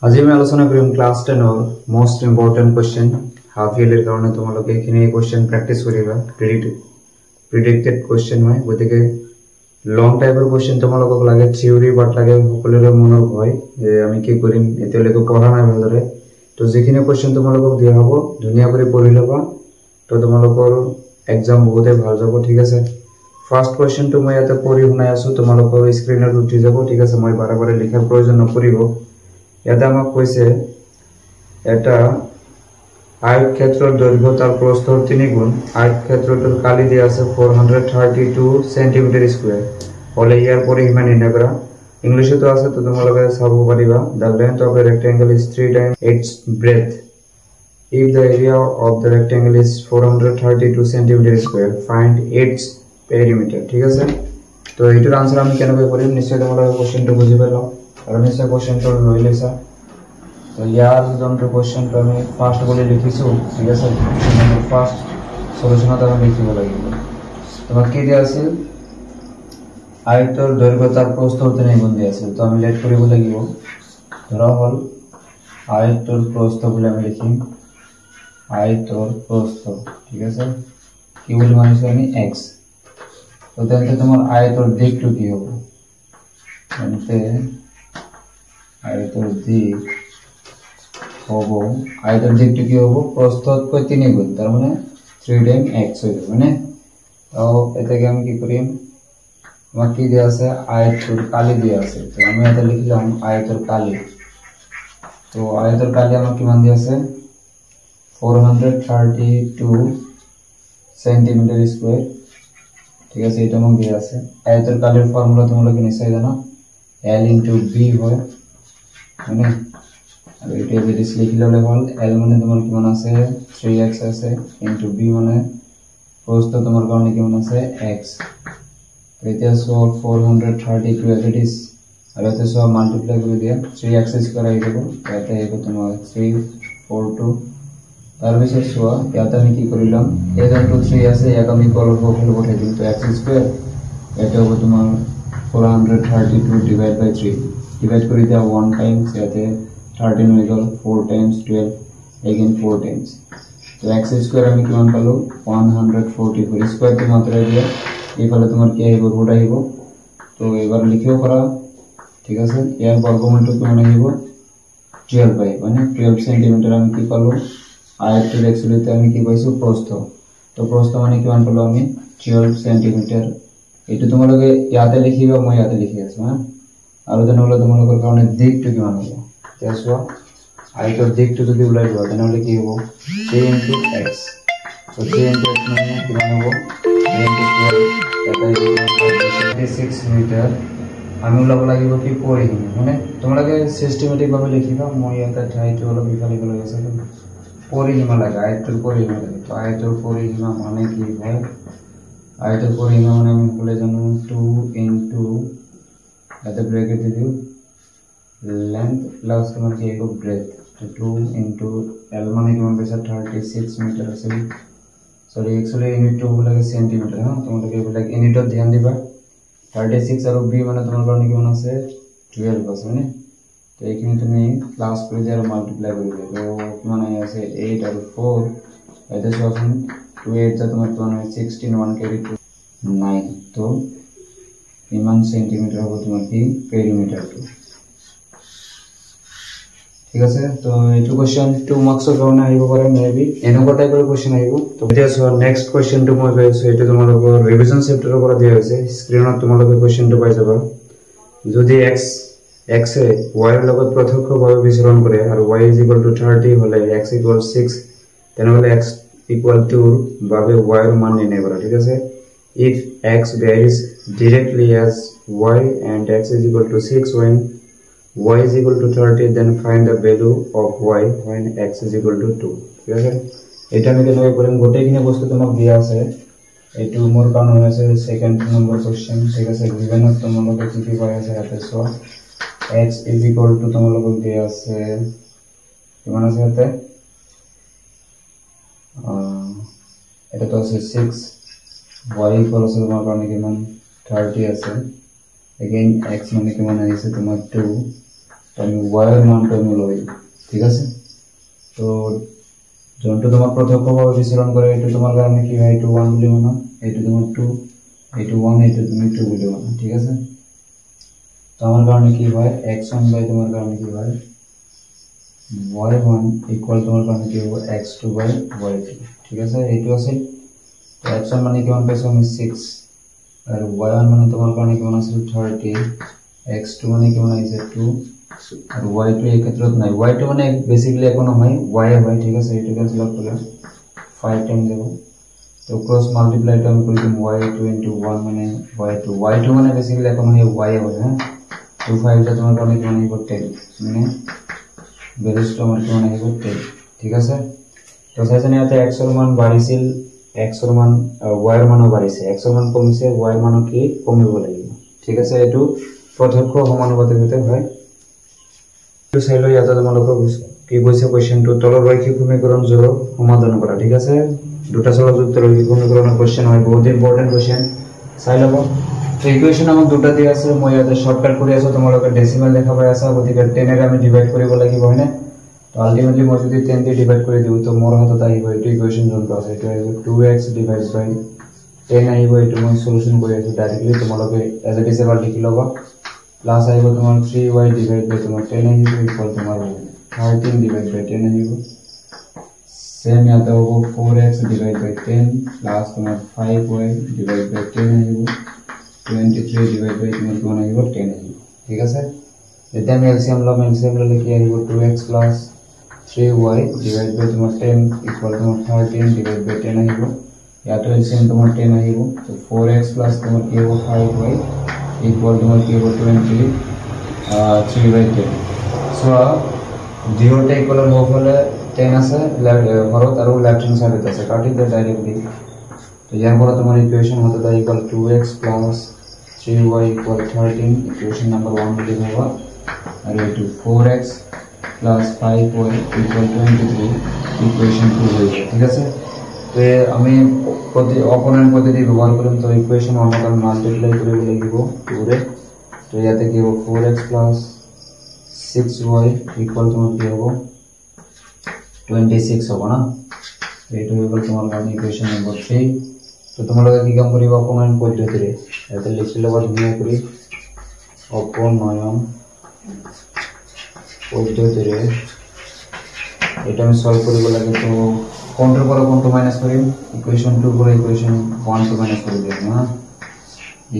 আজি আমি আলোচনা কৰিম ক্লাস 10 ৰ মোস্ট ইম্পৰ্টেন্ট কোৱেশ্চন হাফ ইয়াৰলিৰ কাৰণে তোমালোকে এখিনি কোৱেশ্চন প্ৰেক্টিস কৰিবা প্ৰিডিক্টেড কোৱেশ্চন হয় গতিকে লং টাইপৰ কোৱেশ্চন তোমালোকক লাগে থিওৰি বাট লাগে সকলোৰে মনৰ ভয় যে আমি কি কৰিম এতিয়ালৈকে পঢ়া নাই ভালদৰে তো যিখিনি কোৱেশ্চন তোমালোকক দিয়া হ'ব ধুনীয়া কৰি পঢ়ি লবা তো তোমালোকৰ এক্সাম বহুতে ভাল যাব ঠিক আছে ফাৰ্স্ট কোৱেশ্চন তো মই ইয়াতে পঢ়ি শুনাই আছো তোমালোকৰ স্ক্ৰিনত উঠি যাব ঠিক আছে মই বাৰে বাৰে লিখাৰ প্ৰয়োজন নপৰিব ইয়াতে আমাক কৈছে এটা আয়তক্ষেত্ৰৰ দৈৰ্ঘ্য তাৰ প্ৰস্থৰ 3 গুণ আয়তক্ষেত্ৰটোৰ কালি দিয়া আছে 432 সেন্টিমিটাৰ স্কয়াৰ হলে ইয়াৰ পৰিসীমা নিৰ্ণয় কৰা ইংলিশতো আছে তো তোমালোকে চাব পাৰিবা the length of a rectangle is 3 times its breadth if the area of the rectangle is 432 centimeter square find its perimeter ঠিক আছে তো এটার आंसर আমি কেনেকৈ কৰিম নিশ্চয় তোমালোকে কোশ্চেনটো বুজি পালো আৰু নিশ্চয় কোশ্চেনটো লৈ লৈছা তো ইয়াৰ যোনটো কোশ্চেনটো আমি ফাৰ্স্ট বলি লিখিছো ঠিক আছে ফাৰ্স্ট সলিউশনত আমি লিখিব লাগিব তোমাক কি দিয়া আছিল আয়তৰ দৈৰ্ঘ্য তাৰ প্ৰস্থৰ 3 গুণ দিয়া আছিল তো আমি লেট কৰিব লাগিব ধৰা হল আয়তৰ প্ৰস্থ বুলি আমি লিখিম আয়তৰ প্ৰস্থ ঠিক আছে কি বুলি মানিছো আমি x তো তেন্তে তোমাৰ আয়তৰ দিকটো কি হ'ব তেন্তে আয়তৰ দিক হ'ব আয়তৰ দিকটো কি হ'ব প্ৰস্থতকৈ 3 গুণ তাৰ মানে 3 টাইম x হৈ যাব মানে তো এটাকে আমি কি কৰিম আমাক কি দিয়া আছে আয়তৰ কালি দিয়া আছে তো আমি এটা লিখলাম আয়তৰ কালি তো আয়তৰ কালি আমাক কিমান দিয়া আছে 432 সেন্টিমিটাৰ স্কয়াৰ ঠিক আছে এটা আমাক দিয়া আছে আয়তৰ কালিৰ ফৰ্মুলা তোমালোকে নিশ্চয় জানা l * b হয় মানে আৰু এটা যদি লিখি ললে হল l মানে তোমাৰ কিমান আছে 3x আছে * b মানে প্ৰস্থ তোমাৰ কাৰণে কিমান আছে x এতিয়া সো 432 as it is আৰু এটা সো মাল্টিপ্লাই কৰি দিয়া 3x স্কয়াৰ আহি যাব এটা আহিব তোমাৰ 342 তাৰ পিছত সো ইয়াতে আমি কি কৰিলাম এই যোনটো 3 আছে ইয়াক আমি কলম বহল বঠাই দিম তো x স্কয়ার এটা হ'ব তোমাৰ 432 ডিভাইড বাই 3 ডিভাইড কৰি দিয়া 1 টাইমস ইয়াতে 13 হৈ গল 4 টাইমস 12 again 4 টাইমস তো x স্কয়ার আমি কিমান পালো 144 স্কয়ার টো মাত্র দিয়া এইফালে তোমার কি আহিব রুট আহিব তো এবাৰ লিখিও কৰা ঠিক আছে ইয়াৰ বর্গমূলটো কিমান আহিব 12 পাই মানে 12 সেন্টিমিটার আমি কি পালো আয়তটো এক্সুয়ালিতে আমি কি পাইছো প্রস্থ তো প্রস্থ মানে কিমান পালো আমি 12 সেন্টিমিটার এটো তোমালোকে ইয়াতে লিখিবা মই ইয়াতে লিখি আছো হ্যাঁ আৰু তেনেহলে তোমালোকৰ কাৰণে দিকটো কিমান হ'ব তেছৱা আয়তৰ দিকটো যদি উলাই যোৱা তেনেহলে কি হ'ব 3 * x তো 3 * x মানে কিমান হ'ব 36 মিটার আমি উলাব লাগিব কি পৰিসীমা মানে তোমালোকে সিস্টেমেটিক ভাবে লিখিবা মই এটা ঠাইটো অলপ বিফালে গলে আছে পৰিসীমা লাগে আয়তৰ পৰিসীমা লাগে তো আয়তৰ পৰিসীমা মানে কি হয় আয়তৰ পৰিসীমা মানে আমি বলে জানো 2 * এটা ব্র্যাকেট দি দিও length প্লাস তোমার কি হবে breadth তো 2 * l মানে কিমান পাইছা 36 মিটার আছে সরি एक्चुअली ইউনিট টু লাগে সেন্টিমিটার হ্যাঁ তোমালোকে এইবিলাক ইউনিটত ধ্যান দিবা 36 আৰু b মানে তোমাৰ কাৰণে কিমান আছে 12 আছে মানে তো এইখিনি তুমি প্লাস কৰি দিয়া আৰু মাল্টিপ্লাই কৰি দিয়া তো কিমান আছে 8 আৰু 4 এটা সমান 2 8 যা তোমাৰ কিমান হয় 16 1 ক্যারি 9 তো কিমান সেন্টিমিটার হবে তোমার কি পেরিমিটারটো ঠিক আছে তো এইটো কোশ্চেন 2 মাৰ্কসৰ কাৰণে আহিব পাৰে মেবি এনেকুৱা টাইপৰ কোশ্চেন আহিব তো এতিয়া সো নেক্সট কোশ্চেনটো মই কৈছো এটো তোমালোকৰ ৰিভিজন চেপ্টাৰৰ পৰা দিয়া হৈছে স্ক্ৰিনত তোমালোকে কোশ্চেনটো পাই যাবা যদি x এ y ৰ লগত প্ৰত্যক্ষভাৱে বিচৰণ কৰে আৰু y = 30 হলে x = 6 তেনেহলে x = বাবে y ৰ মান নিৰ্ণয় কৰা ঠিক আছে if x varies directly as y and x = 6 when y = 30 then find the value of y when x = 2 ঠিক আছে এটা আমি কেনেকৈ কৰিম গোটেইখিনি বস্তু তোমাক দিয়া আছে এটো মোৰ কাম হৈছে সেকেন্ড নম্বৰ কোশ্চেন ঠিক আছে গিভেনত তোমালোকে কি কি পাই আছে ইয়াতে সো x = তোমালোকক দিয়া আছে কিমান আছে ইয়াতে এটা তো আছে 6 y = তোমাৰ কাৰণে কিমান 30 আছে again x মানে কিমান আহিছে তোমাৰ 2 তো আমি y এর মানটা আমি লই ঠিক আছে তো যন্ত্র তোমার প্রত্যক্ষভাবে বিচরণ করে এটা তোমার কারণে কি হয় এটা 1 বলিব না এটা তোমার 2 এটা 1 এটা তুমি 2 বলিব না ঠিক আছে তো আমার কারণে কি হয় x1 বাই তোমার কারণে কি হয় y1 ইকুয়াল তোমার কারণে কি হবে x2 বাই y2 ঠিক আছে এইটো আছে তো x1 মানে কিমান পাইছো আমি 6 আর y1 মানে তোমার কারণে কিমান আছে 30 x2 মানে কিমান আছে 2 আর y2 এই ক্ষেত্রে নাই y2 মানে বেসিক্যালি এখন হয় y হয় ঠিক আছে এটা ক্যান্সেল আউট করলে 5 টাইম দেব তো ক্রস মাল্টিপ্লাই টাইম করে দিম y2 * 1 মানে y2 মানে বেসিক্যালি এখন হয় y হয় হ্যাঁ 2 5 টা তোমার কারণে কিমান হবে 10 মানে বেরিস্ট আমার কিমান হবে 10 ঠিক আছে তো সেখানে আছে x এর মান বাড়িছিল x এর মান y এর মানও বাড়িছে x এর মান কমিছে y এর মানও কি কমিব লাগিব ঠিক আছে এটো প্রত্যক্ষ সমানুপাতিক হতে হয় তো চাইলো ইয়াতে তোমালোকক কি কৈছে কোশ্চেনটো তলৰ ৰৈখিক সমীকৰণ জোৰ সমাধান কৰা ঠিক আছে দুটা চলযুক্ত ৰৈখিক সমীকৰণৰ কোশ্চেন হয় বহুত ইম্পৰ্টেন্ট কোশ্চেন চাই লব তো ইকুয়েশন আমাক দুটা দিয়া আছে মই ইয়াতে শর্টকাট কৰি আছো তোমালোকে ডেসিমাল দেখা পাই আছা গতিকে 10 এৰ আমি ডিভাইড কৰিব লাগিব হয়নে তো আলটিমেটলি মই যদি 10 দিয়ে ডিভাইড কৰি দিও তো মোৰ হাতত আহিব এইটো ইকুয়েশন যোনটো আছে এইটো আহিব 2x ডিভাইড বাই 10 আহিব এইটো মই সলিউশন কৰি আছো ডাইৰেক্টলি তোমালোকে এজ ইট ইজ এবাৰ লিখি লবা প্লাস আহিব তোমাৰ 3y ডিভাইড বাই তোমাৰ 10 আহিব ইকুয়াল তোমাৰ 13 ডিভাইড বাই 10 আহিব সেম ইয়াতে হ'ব 4x ডিভাইড বাই 10 প্লাস তোমাৰ 5y ডিভাইড বাই 10 আহিব 23 ডিভাইড বাই তোমাৰ কিমান আহিব 10 আহিব ঠিক আছে এটা আমি এলসিএম ললে কি আহিব 2x প্লাস 3y ডিভাইড বাই তোমাৰ 10 ইকুয়াল তোমাৰ 13 ডিভাইড বাই 10 আহিব ইয়াতে এলসিএম তোমাৰ 10 আহিব তো 4x প্লাস তোমাৰ কি হ'ব 5y ইকুয়াল তোমার কি হবে 3 বাই 10 সো জিরোটা ইকুয়াল লব হলে 10 আছে হরত আর লেফট হ্যান্ড সাইডে আছে কাটি দে ডাইরেক্টলি তো ইয়ার পরে তোমার ইকুয়েশন হতে দা equal 2x 3y 13 equation number 1 বলি হবে আর এই 4x 5y 23 ইকুয়েশন 2 হয়ে ঠিক আছে তো আমি প্রতি অপোনেন্ট পদ্ধতি ব্যবহার করলাম তো ইকুয়েশন আমাদের মাল্টিপ্লাই করে লিখব পুরো তো ইয়াতে কি হবে 4x 6y ইকুয়াল তোমার কি হবে 26 হবে না এইটো ইকুয়াল তোমার কারণে ইকুয়েশন নাম্বার 3 তো তোমরা কি কাম করিবা অপোনেন্ট পদ্ধতিরে এতে লিখি লবা ধুনিয়া করি অপোনয়ন পদ্ধতিরে এটা আমি সলভ করিব লাগে তো काउंटर पर कोन माइनस करिम इक्वेशन 2 पर इक्वेशन 1 को माइनस कर देना हां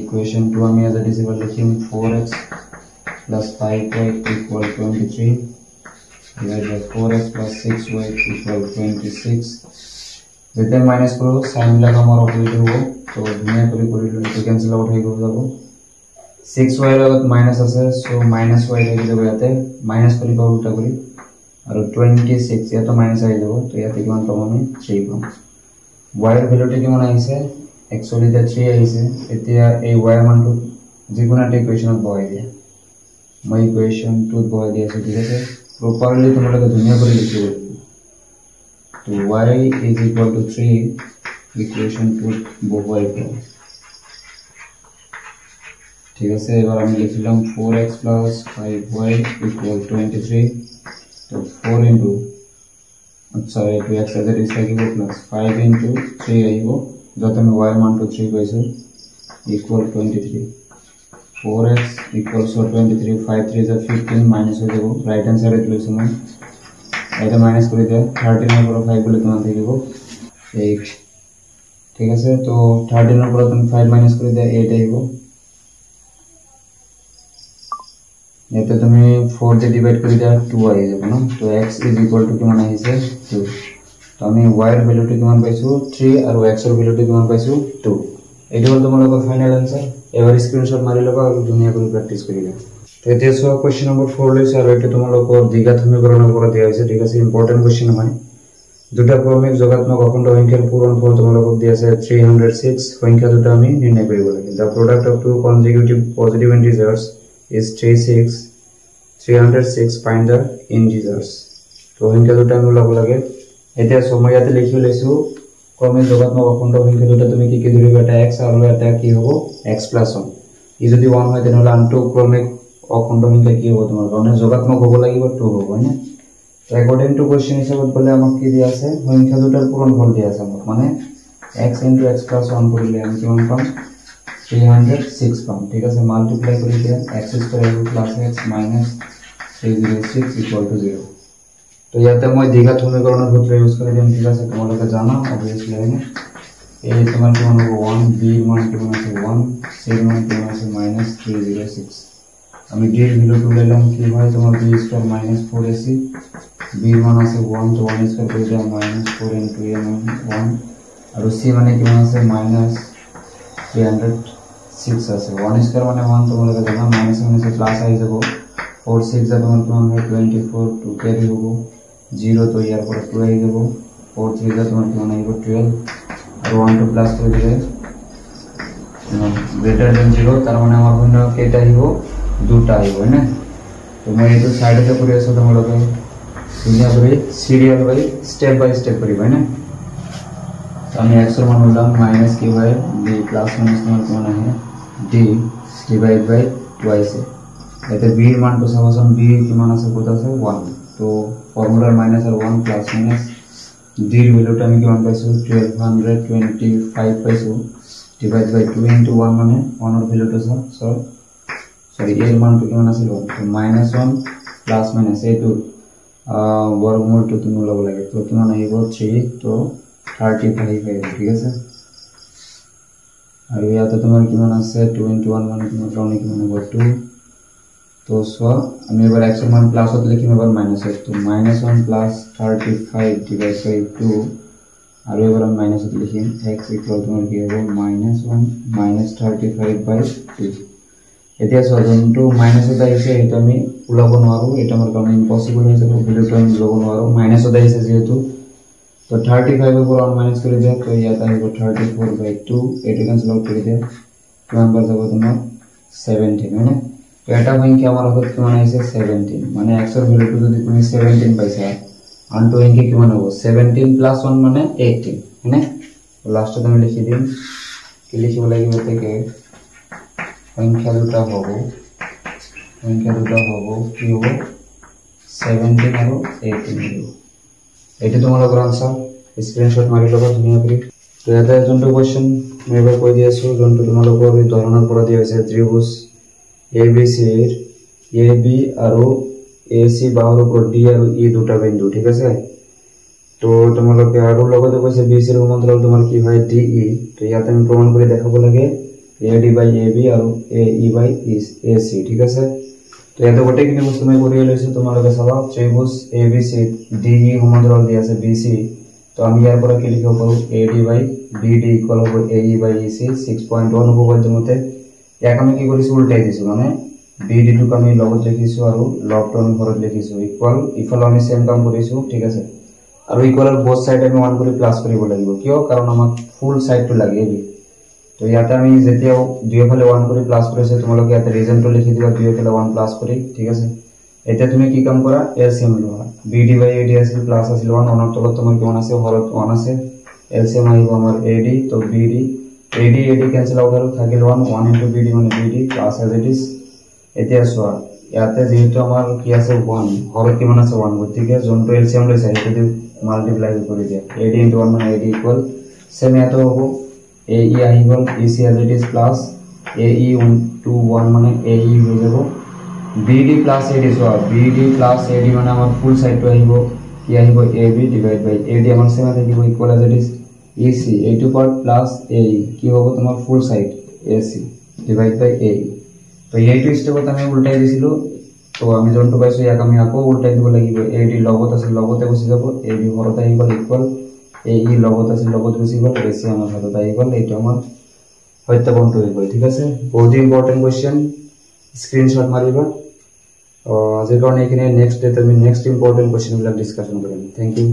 इक्वेशन 2 में एज इट इज लिखिम 4x 5y 23 divide by 4x 6y 26 যেতে মাইনাস করো সাইন লাগা আমার অপোজিট হবে তো দুনিয়া করে তো ক্যান্সেল আউট হয়ে যাবে 6y এর লগত মাইনাস আছে সো মাইনাস y থেকে যাবে ইয়াতে মাইনাস করি বা উল্টা করি और 26 या तो माइनस आ जाबो तो याते किमान पाबो আমি 3 পাম y এর ভ্যালুটি কিমান আইছে एक्चुअली তা 3 আইছে এতিয়া এই y মানটো যিকোনো একটা ইকুয়েশনত বহাই দিয়া মই ইকুয়েশন 2 বহাই দিয়া আছে ঠিক আছে প্রপারলি তোমালোকে দুনিয়া করে লিখিব তো y is equal to 3 equation 2 বহাই দিয়া ঠিক আছে এবার আমি লিখলাম 4x 5y 23 तो 4 into अच्छा है 2x as it is থাকিবো plus 5 into 3 আইবো যত আমি y মান to 3 পাইছো equal 23 4x equals 23 5 3 is 15 minus হয়ে যাব রাইট হ্যান্ড সাইডে লইছো মই এটা মাইনাস করে দাও 13 এর উপর 5 বলে তোমার থাকিবো 8 ঠিক আছে তো 13 এর উপর তুমি 5 মাইনাস করে দাও 8 আইবো এটা তুমি 4 দিয়ে ডিভাইড করে দাও 2 আই যাবে না তো x is equal to কিমান আহিছে 2 তো আমি y এর ভ্যালুটি কিমান পাইছো 3 আর x এর ভ্যালুটি কিমান পাইছো 2 এইটো হল তোমালোকৰ ফাইনাল আনসাৰ এবাৰ স্ক্ৰিনশট মাৰি লবা আৰু দুনিয়া কৰি প্ৰ্যাকটিস কৰিবা তো এতিয়া সো কোশ্চেন নম্বৰ 4 লৈছে আৰু এটা তোমালোকৰ দ্বিঘাত সমীকৰণৰ পৰা দিয়া হৈছে ঠিক আছে ইম্পৰ্টেন্ট কোশ্চেন হয় দুটা ক্ৰমিক যোগাত্মক অখণ্ড সংখ্যাৰ পূৰণ ফল তোমালোকক দিয়া আছে 306 সংখ্যা দুটা আমি নিৰ্ণয় কৰিব লাগে the product of two consecutive positive integers is 306 find the integers তো সংখ্যা দুটা আমি লব লাগে এতিয়া সময়তে লিখি লৈছো ক্রমিক যোগাত্মক অখণ্ড সংখ্যা দুটা তুমি কি ধৰিবা এটা x আৰু এটা কি হ'ব x + 1 ই যদি 1 হয় তেনহলে আনটো ক্রমিক অখণ্ড সংখ্যা কি হ'ব তোমাৰ কাৰণে যোগাত্মক হ'ব লাগিব 2 হ'ব হয়নে তো অ্যাকৰ্ডিং টু কোশ্চেন হিসাবত বলে আমাক কি দিয়া আছে সংখ্যা দুটাৰ পূৰণফল দিয়া আছে আমাক মানে x * x + 1 কৰিলে আমি কিমান পাম 306 পাম ঠিক আছে মাল্টিপ্লাই কৰি দিয়া x² + x - 306 = 0 তো ইয়াতে মই দ্বিঘাত সমীকৰণৰ সূত্ৰ ইউজ কৰি দিম ঠিক আছে তোমালোকে জানা অবভিয়াসলি হয়নে এই তোমাৰ কিমান হ'ব 1 b ৰ মান কিমান আছে 1 c ৰ মান কিমান আছে -306 আমি d ৰ ভ্যালুটো লইলাম কি হয় তোমাৰ b² - 4ac b ৰ মান আছে 1 তো 1² কৰি দিয়া -4 * a = 1 আৰু c মানে কিমান আছে -306 আছে 1² মানে 1 তোমালোকে জানা মাইনাস মাইনাস প্লাস আহি যাব 4 6 যা তোমাৰ কিমান হয় 24 2 ক্যাৰি হ'ব 0 তো ইয়াৰ পৰা 2 আহি যাব 4 3 যা তোমাৰ কিমান আহিব 12 আৰু 1 2 প্লাস কৰি দিলে গ্রেটার দেন 0 তার মানে আমার ঘন কেটা আহিব দুটা আহিব না তো মই এটো সাইডতে কৰি আছো তোমালোকে দুনিয়া কৰি সিৰিয়াল বাই স্টেপ কৰিবা না আমি x এর মান উলাম মাইনাস কি হয় b প্লাস মাইনাস তোমার কোন আহে d ডিভাইড বাই twice এতে b এর মান তো সবসম b কি মান আছে কত আছে 1 তো ফর্মুলার মাইনাস আর 1 প্লাস মাইনাস d এর ভ্যালুটা আমি কি মান পাইছো 1225 পাইছো ডিভাইড বাই 2 * 1 মানে 1 এর ভ্যালুটা সরি এর মান তো কিমান আছিল তো -1 প্লাস মাইনাস এই তো বর্গমূল তো তুমি লব লাগে তো কিমান আহিব 3 তো 35 ঠিক আছে আর ইয়াতে তোমার কিমান আছে 2 * 1 মানে তোমার কারণে কিমান হবে 2 তো সো আমি এবার x এর মান প্লাস হতে লিখিম এবার মাইনাস তো -1 প্লাস 35 ডিভাইড বাই 2 আর এবার আমি মাইনাস হতে লিখিম x ইকুয়াল তোমার কি হবে -1 -35 বাই 2 এতিয়া সজনটো মাইনাস হতে আইছে এটা আমি উলাব নোৱাৰো এটা আমাৰ কাৰণে ইম্পসিবল হয়ে যাবে ভ্যালুটা আমি উলাব নোৱাৰো মাইনাস হতে আইছে যেহেতু तो 35 ऊपर 1 माइनस कर दिया तो ये आता है 34/2 एट कैंसिल आउट कर दिया किमान पर যাব তোমার 17 মানে তো এটা সংখ্যা আমার হাতে কিমান আছে 17 মানে x এর ভ্যালুটো যদি তুমি 17 পাইছা আনটো সংখ্যা কিমান হবে 17 প্লাস 1 মানে 18 মানে তো লাস্টে তুমি লিখি দিন কি লিখিব লাগিব থেকে সংখ্যা দুটা হবে কি হবে 17 আর 18 এটা তোমালোকৰ আনসাৰ স্ক্ৰিনশট মাৰি লবা ধুনিয়া কৰি তো এটা যোনটো কোশ্চেন মই এবাৰ কৈ দি আছো যোনটো তোমালোকৰ এই ধৰণৰ পৰা দিয়া হৈছে ত্ৰিভুজ ABC এৰ AB আৰু AC বাহুৰ ওপৰ D আৰু E দুটা বিন্দু ঠিক আছে তো তোমালোকে আৰু লগতে কৈছে BC এৰ সমান্তৰাল তোমাৰ কি হয় DE তো ইয়াতে আমি প্ৰমাণ কৰি দেখাব লাগে AD বাই AB আৰু AE বাই AC ঠিক আছে তো এত গোটেইখিনি বস্তু মই কৰি লৈছো তোমালোকে চাবা ত্ৰিভুজ ABC DE সমান্তৰাল দিয়া আছে BC তো আমি ইয়াৰ পৰা কি লিখিব পাৰো AD বাই BD ইকুয়াল হ'ব AE বাই EC 6.1 হ'ব বন্ধমতে ইয়াক আমি কি কৰিছো উল্টাই দিছো মানে BD টু আমি লগত লিখিছো আৰু লগটো আমি ঘৰত লিখিছো ইকুয়াল ইফালে আমি সেম কাম কৰিছো ঠিক আছে আৰু ইকুয়াল বোথ সাইড আমি 1 কৰি প্লাস কৰিব লাগিব কিয় কাৰণ আমাক ফুল সাইডটো লাগে এবি তো ইয়াতে আমি যেতিয়াও দুইফালে 1 কৰি প্লাস কৰিছে তোমালোকে ইয়াতে ৰিজনটো লিখি দিবা দুইফালে 1 প্লাস কৰি ঠিক আছে এটা তুমি কি কাম কৰা এলসিএম লোৱা BD বাই AD আছিল প্লাস আছিল 1 অনৰ তলত তোমাৰ কিমান আছে হৰত 1 আছে এলসিএম আহিব আমাৰ AD তো BD AD ক্যান্সেল আউট আৰু থাকিল 1 into BD মানে BD plus as it is এতিয়া সোয়া ইয়াতে যেহেতু আমাৰ কি আছে 1 হৰত কিমান আছে 1 গতিকে যোনটো এলসিএম লৈছে সেইটো মাল্টিপ্লাই কৰি দিয়া AD into 1 মানে AD ইকুয়াল সেম ইয়াতে হ'ব AE আহি গল EC as it is plus AE 1 মানে AE হৈ যাব BD plus AD so BD plus AD মানে আমাৰ ফুল সাইড তো আহিব কি আহিব AB ডিভাইড বাই AD আমাৰ সেম থাকিব equal as it is EC A2 part plus AE কি হ'ব তোমাৰ ফুল সাইড AC ডিভাইড বাই AE তো এইটো স্টেপত আমি উল্টাই দিছিলো তো আমি যোনটো পাইছো ইয়াক আমি আকৌ উল্টাই দিব লাগিব AD লগত আছে লগতে গুচি যাব AB হৰত আহি গল ইকুয়াল AE লগত আছে লগত গুচি গল AC আমাৰ হাতত আহি গল এইটো আমাৰ সত্যপন্ত হৈ গল ঠিক আছে বহুত ইম্পৰ্টেন্ট কোশ্চেন স্ক্ৰিনশট মাৰিবা আজিৰ কাৰণে এখানে নেক্সট ডেট আমি নেক্সট ইম্পৰ্টেন্ট কোশ্চেন বিলাক ডিসকাশন কৰিম থ্যাংক ইউ